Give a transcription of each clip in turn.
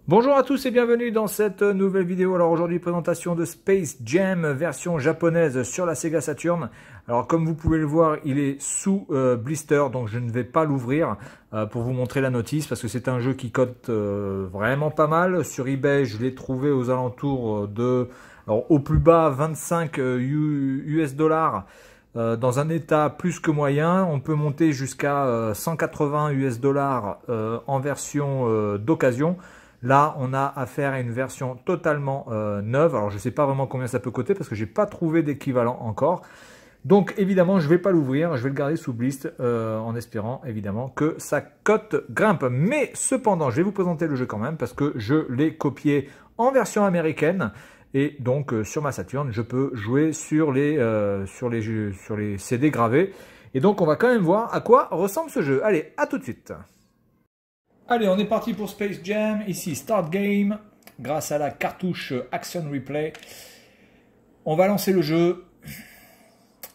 Bonjour à tous et bienvenue dans cette nouvelle vidéo. Alors aujourd'hui, présentation de Space Jam version japonaise sur la Sega Saturn. Alors comme vous pouvez le voir, il est sous blister, donc je ne vais pas l'ouvrir pour vous montrer la notice parce que c'est un jeu qui cote vraiment pas mal. Sur eBay, je l'ai trouvé aux alentours de, alors, au plus bas 25 US dollars. Dans un état plus que moyen, on peut monter jusqu'à 180 US dollars en version d'occasion. Là, on a affaire à une version totalement neuve. Alors, je ne sais pas vraiment combien ça peut coûter parce que je n'ai pas trouvé d'équivalent encore. Donc, évidemment, je ne vais pas l'ouvrir. Je vais le garder sous blist en espérant, évidemment, que sa cote grimpe. Mais cependant, je vais vous présenter le jeu quand même parce que je l'ai copié en version américaine. Et donc, sur ma Saturn, je peux jouer sur les CD gravés. Et donc, on va quand même voir à quoi ressemble ce jeu. Allez, à tout de suite. Allez, on est parti pour Space Jam. Ici, Start Game, grâce à la cartouche Action Replay. On va lancer le jeu.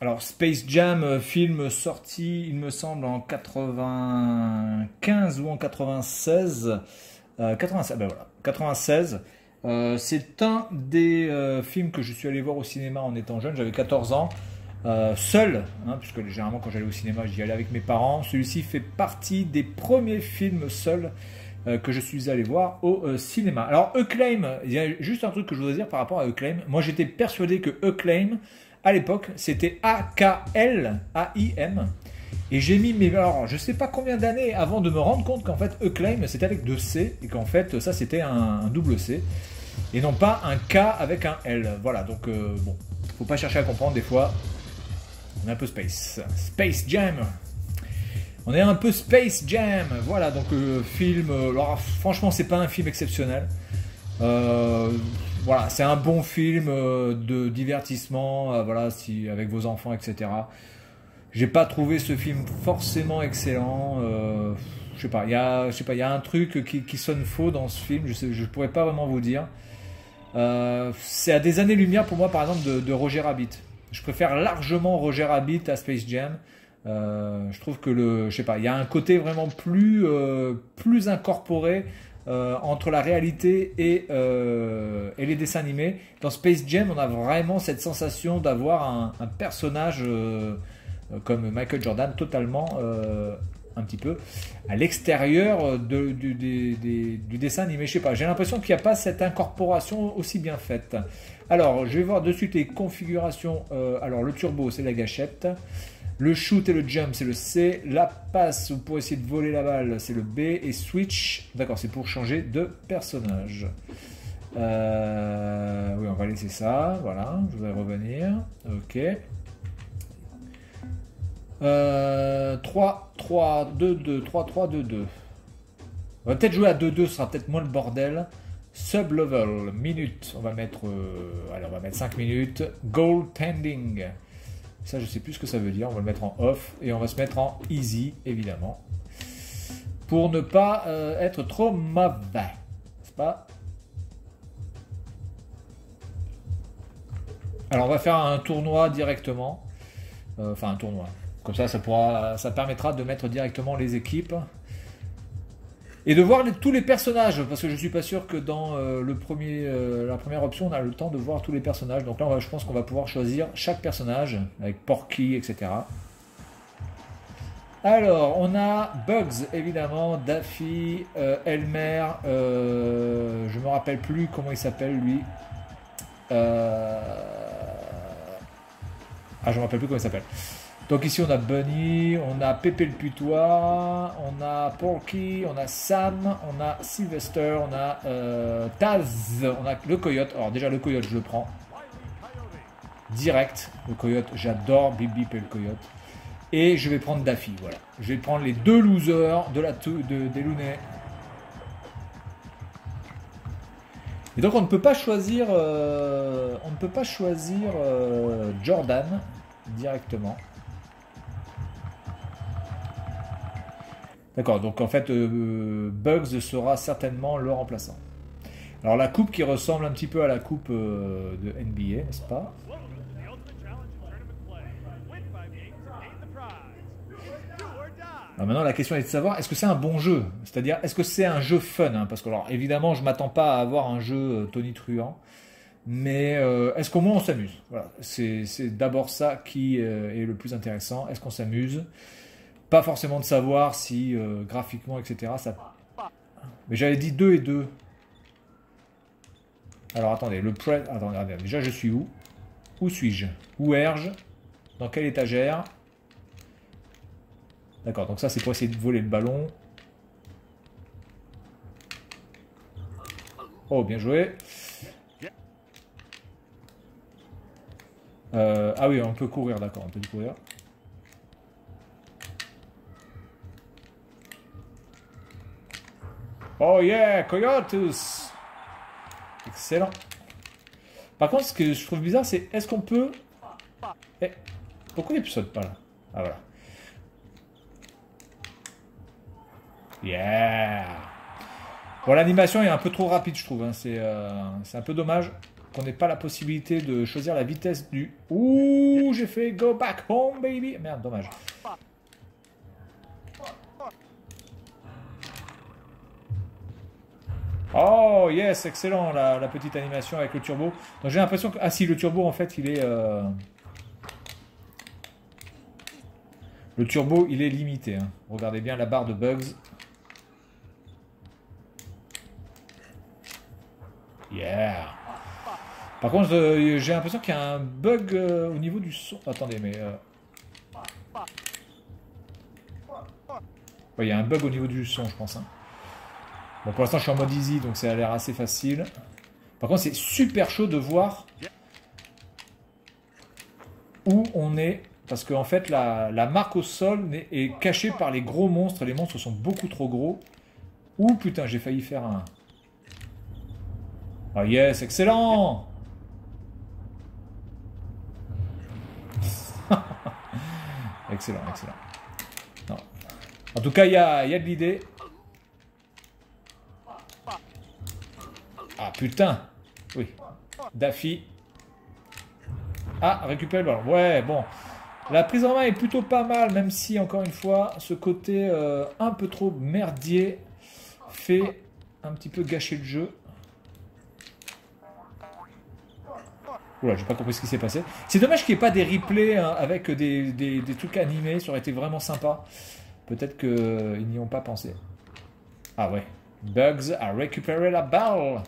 Alors, Space Jam, film sorti, il me semble, en 95 ou en 96. 96, ben voilà, 96. C'est un des films que je suis allé voir au cinéma en étant jeune. J'avais 14 ans. Seul, hein, puisque généralement quand j'allais au cinéma j'y allais avec mes parents. Celui-ci fait partie des premiers films seuls que je suis allé voir au cinéma. Alors Acclaim, il y a juste un truc que je voudrais dire par rapport à Acclaim. Moi j'étais persuadé que Acclaim à l'époque c'était A-K-L-A-I-M, et j'ai mis, mais alors je sais pas combien d'années avant de me rendre compte qu'en fait Acclaim c'était avec deux C et qu'en fait ça c'était un double C et non pas un K avec un L. Voilà, donc bon, faut pas chercher à comprendre des fois. On est un peu Space Jam. On est un peu Space Jam. Voilà, donc film. Alors, franchement, c'est pas un film exceptionnel. Voilà, c'est un bon film de divertissement. Voilà, si avec vos enfants, etc. J'ai pas trouvé ce film forcément excellent. Je sais pas. Il y a un truc qui sonne faux dans ce film. Je pourrais pas vraiment vous dire. C'est à des années-lumière pour moi, par exemple, de Roger Rabbit. Je préfère largement Roger Rabbit à Space Jam. Je trouve que je sais pas, il y a un côté vraiment plus incorporé entre la réalité et les dessins animés. Dans Space Jam, on a vraiment cette sensation d'avoir un personnage comme Michael Jordan totalement un petit peu à l'extérieur du dessin animé. Je sais pas, j'ai l'impression qu'il n'y a pas cette incorporation aussi bien faite. Alors, je vais voir de suite les configurations. Alors, le turbo, c'est la gâchette. Le shoot et le jump, c'est le C. La passe, pour essayer de voler la balle, c'est le B. Et switch, d'accord, c'est pour changer de personnage. Oui, on va laisser ça. Voilà, je voudrais revenir. Ok. 3, 3, 2, 2, 3, 3, 2, 2. On va peut-être jouer à 2-2, ce sera peut-être moins le bordel. Sub-level, minute, on va mettre 5 minutes. Goaltending, ça je sais plus ce que ça veut dire, on va le mettre en off. Et on va se mettre en easy, évidemment. Pour ne pas être trop mauvais, n'est-ce pas? Alors on va faire un tournoi directement. Enfin un tournoi. Comme ça, ça permettra de mettre directement les équipes. Et de voir tous les personnages, parce que je suis pas sûr que dans la première option, on a le temps de voir tous les personnages. Donc là, je pense qu'on va pouvoir choisir chaque personnage, avec Porky, etc. Alors, on a Bugs, évidemment, Daffy, Elmer, je me rappelle plus comment il s'appelle, lui. Je me rappelle plus comment il s'appelle. Donc ici on a Bunny, on a Pépé le putois, on a Porky, on a Sam, on a Sylvester, on a Taz, on a le coyote. Alors déjà le coyote je le prends direct, le coyote, j'adore Bip Bip et le coyote. Et je vais prendre Daffy, voilà. Je vais prendre les deux losers des Looney. Et donc on ne peut pas choisir, Jordan directement. D'accord, donc en fait, Bugs sera certainement le remplaçant. Alors la coupe qui ressemble un petit peu à la coupe de NBA, n'est-ce pas? Alors maintenant, la question est de savoir, est-ce que c'est un bon jeu? C'est-à-dire, est-ce que c'est un jeu fun, hein? Parce que, alors, évidemment, je ne m'attends pas à avoir un jeu tonitruant. Mais est-ce qu'au moins on s'amuse? Voilà, c'est d'abord ça qui est le plus intéressant. Est-ce qu'on s'amuse? Pas forcément de savoir si graphiquement, etc. Ça... Mais j'avais dit 2 et 2. Alors attendez, le press... Attendez, regardez, déjà je suis où? Où suis-je? Où erge? Dans quelle étagère? D'accord, donc ça c'est pour essayer de voler le ballon. Oh, bien joué. Ah oui, on peut courir, d'accord, on peut courir. Oh yeah, Coyotes! Excellent. Par contre, ce que je trouve bizarre, c'est est-ce qu'on peut... Eh, pourquoi il ne saute pas là? Ah voilà. Yeah! Bon, l'animation est un peu trop rapide, je trouve. Hein. C'est un peu dommage qu'on n'ait pas la possibilité de choisir la vitesse du... Ouh, j'ai fait go back home, baby! Merde, dommage. Oh, yes, excellent, la petite animation avec le turbo. Donc j'ai l'impression que... Ah si, le turbo, en fait, il est... Le turbo, il est limité. Hein. Regardez bien la barre de bugs. Yeah! Par contre, j'ai l'impression qu'il y a un bug au niveau du son. Attendez, mais... Ouais, il y a un bug au niveau du son, je pense. Hein. Bon, pour l'instant, je suis en mode easy, donc ça a l'air assez facile. Par contre, c'est super chaud de voir où on est. Parce qu'en fait, la marque au sol est cachée par les gros monstres. Les monstres sont beaucoup trop gros. Ouh, putain, j'ai failli faire un... Ah yes, excellent! Excellent, excellent. Non. En tout cas, il y a de l'idée. Ah putain! Oui. Daffy. Ah, récupère le ballon. Ouais, bon. La prise en main est plutôt pas mal, même si, encore une fois, ce côté un peu trop merdier fait un petit peu gâcher le jeu. Oula, j'ai pas compris ce qui s'est passé. C'est dommage qu'il n'y ait pas des replays hein, avec des trucs animés, ça aurait été vraiment sympa. Peut-être qu'ils n'y ont pas pensé. Ah ouais. Bugs a récupéré la balle.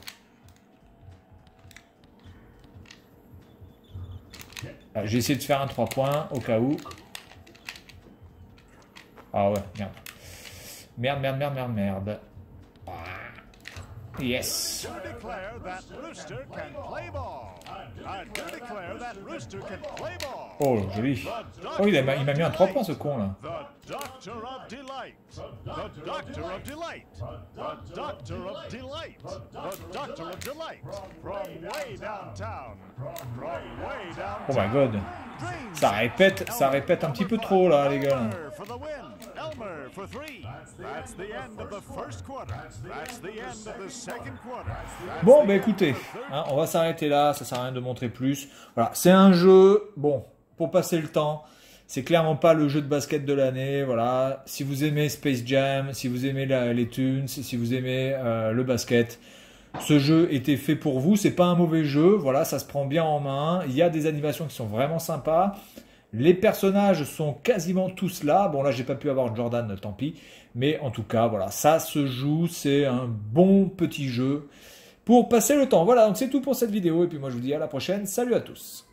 J'ai essayé de faire un 3 points au cas où. Ah ouais, merde. Merde, merde, merde, merde, merde. Ah. Yes. Oh, joli. Oh, il m'a mis un 3 points ce con là. Oh my god. Ça répète un petit peu trop là les gars. Bon bah écoutez, hein, on va s'arrêter là, ça sert à rien de montrer plus. Voilà, c'est un jeu, bon, pour passer le temps. C'est clairement pas le jeu de basket de l'année, voilà. Si vous aimez Space Jam, si vous aimez les tunes, si vous aimez le basket, ce jeu était fait pour vous. C'est pas un mauvais jeu, voilà, ça se prend bien en main. Il y a des animations qui sont vraiment sympas. Les personnages sont quasiment tous là. Bon là, j'ai pas pu avoir Jordan, tant pis. Mais en tout cas, voilà, ça se joue. C'est un bon petit jeu pour passer le temps. Voilà, donc c'est tout pour cette vidéo. Et puis moi, je vous dis à la prochaine. Salut à tous.